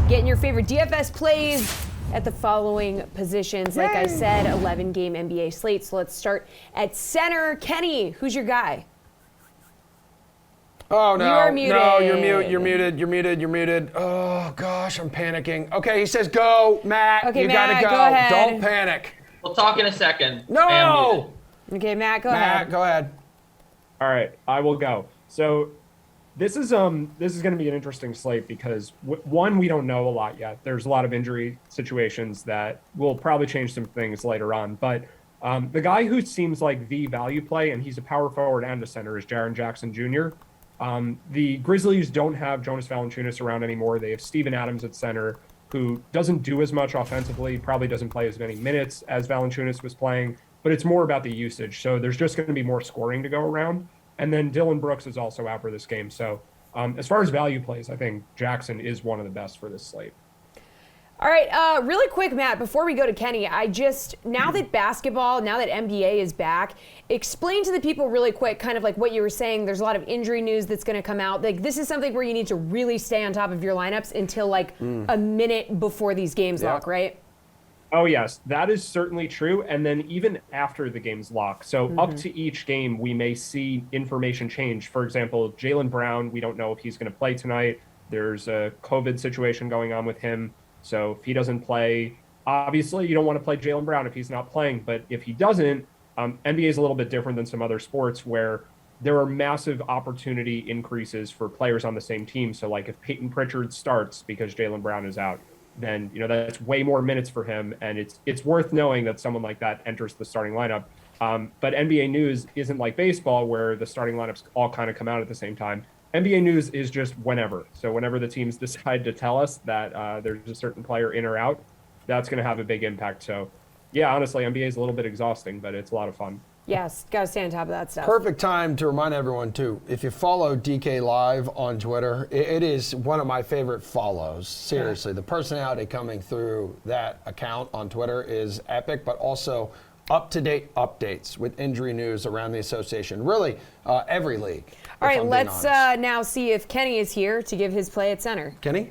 Getting your favorite DFS plays at the following positions. Like I said, 11-game NBA slate. So let's start at center. Kenny, who's your guy? Oh, no. You are muted. No, you're muted. Oh, gosh, I'm panicking. Okay, he says go, Matt. Okay, you Matt, gotta go. go ahead. Don't panic. We'll talk in a second. No! Okay, Matt, go Matt, ahead. go ahead. All right, I will go. So this is going to be an interesting slate because one, we don't know a lot yet. There's a lot of injury situations that will probably change some things later on. But the guy who seems like the value play, and he's a power forward and a center, is Jaron Jackson Jr. The Grizzlies don't have Jonas Valanciunas around anymore. They have Steven Adams at center, who doesn't do as much offensively, probably doesn't play as many minutes as Valanciunas was playing, but it's more about the usage. So there's just going to be more scoring to go around. And then Dylan Brooks is also out for this game. So as far as value plays, I think Jackson is one of the best for this slate. All right, really quick, Matt, before we go to Kenny, now that basketball, now that NBA is back, explain to the people really quick, kind of like what you were saying. There's a lot of injury news that's going to come out. Like, this is something where you need to really stay on top of your lineups until like a minute before these games lock, right? Oh, yes, that is certainly true. And then even after the game's lock. So up to each game, we may see information change. For example, Jalen Brown, we don't know if he's going to play tonight. There's a COVID situation going on with him. So if he doesn't play, obviously you don't want to play Jalen Brown if he's not playing. But if he doesn't, NBA is a little bit different than some other sports where there are massive opportunity increases for players on the same team. So like if Peyton Pritchard starts because Jalen Brown is out, then that's way more minutes for him, and it's worth knowing that someone like that enters the starting lineup. But NBA news isn't like baseball where the starting lineups all kind of come out at the same time. NBA news is just whenever. So whenever the teams decide to tell us that there's a certain player in or out, that's going to have a big impact. So yeah, honestly, NBA is a little bit exhausting, but it's a lot of fun. Yes, got to stay on top of that stuff. Perfect time to remind everyone, too, if you follow DK Live on Twitter, it is one of my favorite follows. Seriously, the personality coming through that account on Twitter is epic, but also up-to-date updates with injury news around the association. Really, every league. All right, let's now see if Kenny is here to give his play at center. Kenny?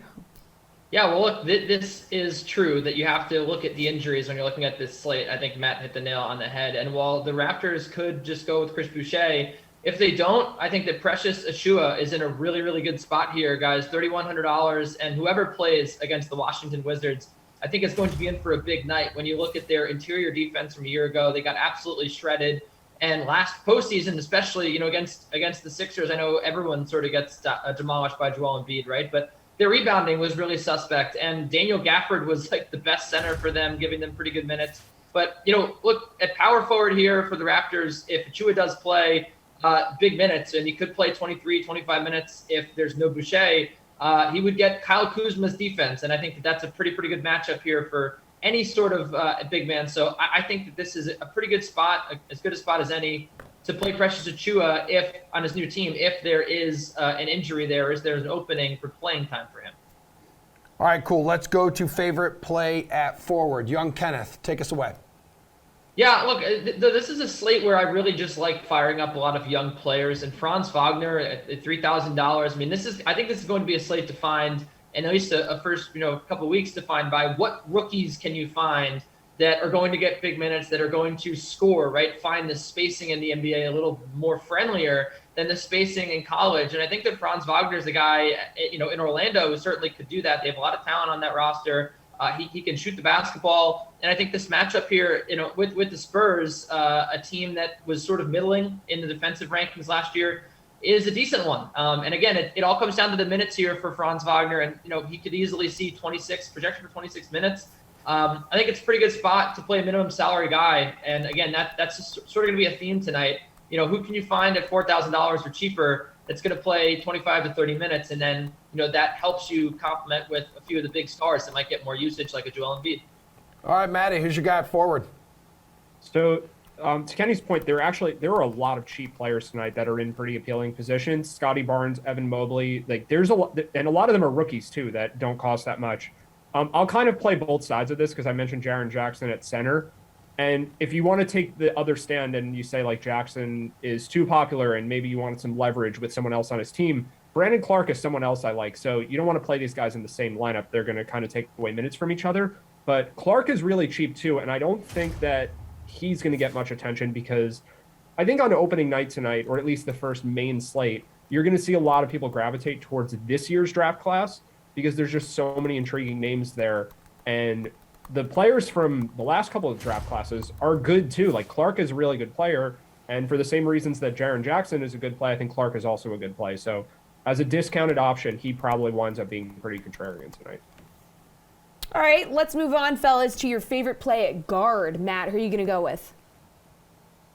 Yeah, well, look, this is true that you have to look at the injuries when you're looking at this slate. I think Matt hit the nail on the head. And while the Raptors could just go with Chris Boucher, if they don't, I think that Precious Achiuwa is in a really, really good spot here, guys. $3,100, and whoever plays against the Washington Wizards, I think it's going to be in for a big night. When you look at their interior defense from a year ago, they got absolutely shredded. And last postseason, especially, against the Sixers, I know everyone sort of gets demolished by Joel Embiid, right? But their rebounding was really suspect, and Daniel Gafford was like the best center for them, giving them pretty good minutes. But, look at power forward here for the Raptors. If Achiuwa does play big minutes, and he could play 23, 25 minutes if there's no Boucher, he would get Kyle Kuzma's defense, and I think that's a pretty good matchup here for any sort of big man. So I think that this is a pretty good spot, as good a spot as any, to play Precious Achiuwa if on his new team, if there is an injury there, is there's an opening for playing time for him. All right, cool. Let's go to favorite play at forward. Young Kenneth, take us away. Yeah, look, this is a slate where I really just like firing up a lot of young players. And Franz Wagner at $3,000. I mean, I think this is going to be a slate to find, and at least a first couple of weeks to find by what rookies can you find that are going to get big minutes, that are going to score, right? Find the spacing in the NBA a little more friendlier than the spacing in college. And I think that Franz Wagner is the guy, in Orlando who certainly could do that. They have a lot of talent on that roster. He can shoot the basketball. And I think this matchup here, with the Spurs, a team that was sort of middling in the defensive rankings last year, is a decent one. And again, it all comes down to the minutes here for Franz Wagner. And, he could easily see projection for 26 minutes. I think it's a pretty good spot to play a minimum salary guy. And again, that's just sort of going to be a theme tonight. Who can you find at $4,000 or cheaper that's going to play 25 to 30 minutes? And then, that helps you complement with a few of the big stars that might get more usage, like a Joel Embiid. All right, Matty, who's your guy at forward? So to Kenny's point, there are a lot of cheap players tonight that are in pretty appealing positions. Scotty Barnes, Evan Mobley, there's a lot, and a lot of them are rookies too that don't cost that much. I'll kind of play both sides of this because I mentioned Jaron Jackson at center. And if you want to take the other stand and you say like Jackson is too popular and maybe you wanted some leverage with someone else on his team, Brandon Clark is someone else I like. So you don't want to play these guys in the same lineup. They're going to kind of take away minutes from each other. But Clark is really cheap too. And I don't think that he's going to get much attention because I think on opening night tonight, or at least the first main slate, you're going to see a lot of people gravitate towards this year's draft class because there's just so many intriguing names there. And the players from the last couple of draft classes are good too. Like Clark is a really good player. And for the same reasons that Jaron Jackson is a good play, I think Clark is also a good play. So as a discounted option, he probably winds up being pretty contrarian tonight. All right, let's move on, fellas, to your favorite play at guard. Matt, who are you going to go with?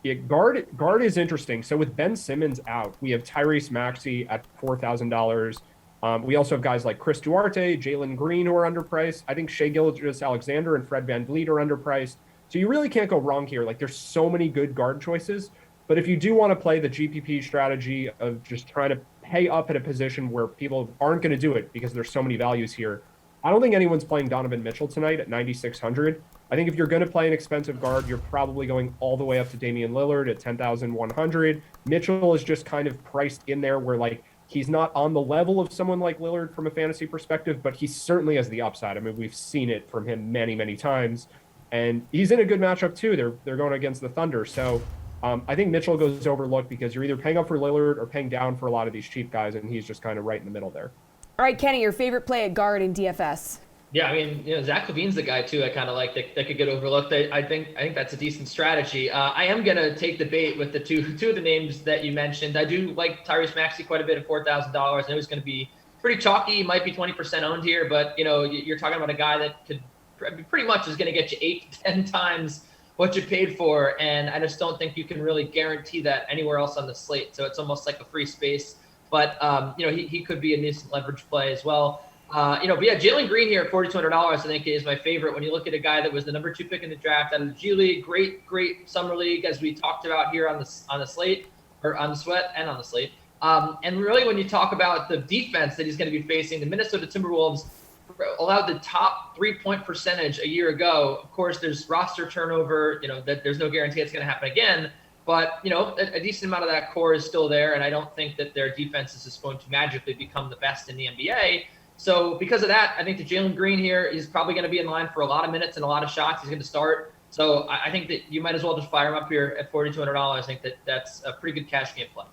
Yeah, guard is interesting. So with Ben Simmons out, we have Tyrese Maxey at $4,000. We also have guys like Chris Duarte, Jalen Green, who are underpriced. I think Shai Gilgeous-Alexander and Fred VanVleet are underpriced. So you really can't go wrong here. Like there's so many good guard choices. But if you do want to play the GPP strategy of just trying to pay up at a position where people aren't going to do it because there's so many values here, I don't think anyone's playing Donovan Mitchell tonight at 9,600. I think if you're going to play an expensive guard, you're probably going all the way up to Damian Lillard at 10,100. Mitchell is just kind of priced in there where like he's not on the level of someone like Lillard from a fantasy perspective, but he certainly has the upside. I mean, we've seen it from him many, many times. And he's in a good matchup too. They're going against the Thunder. So I think Mitchell goes overlooked because you're either paying up for Lillard or paying down for a lot of these cheap guys, and he's just kind of right in the middle there. All right, Kenny, your favorite play at guard in DFS? Yeah, I mean, Zach LaVine's the guy too. I kind of like that could get overlooked. I think that's a decent strategy. I am gonna take the bait with the two of the names that you mentioned. I do like Tyrese Maxey quite a bit at $4,000. I know he's going to be pretty chalky. He might be 20% owned here, but you're talking about a guy that could pretty much is going to get you 8 to 10 times what you paid for, and I just don't think you can really guarantee that anywhere else on the slate. So it's almost like a free space. But he could be a decent leverage play as well. But yeah, Jalen Green here at $4,200, I think is my favorite. When you look at a guy that was the number 2 pick in the draft out of the G League, great summer league, as we talked about here on the slate, or on the sweat and on the slate. And really, when you talk about the defense that he's going to be facing, the Minnesota Timberwolves allowed the top 3-point percentage a year ago. Of course, there's roster turnover. That there's no guarantee it's going to happen again. But, a decent amount of that core is still there, and I don't think that their defense is just going to magically become the best in the NBA. So because of that, I think that Jalen Green here is probably going to be in line for a lot of minutes and a lot of shots. He's going to start. So I think that you might as well just fire him up here at $4,200. I think that's a pretty good cash game play.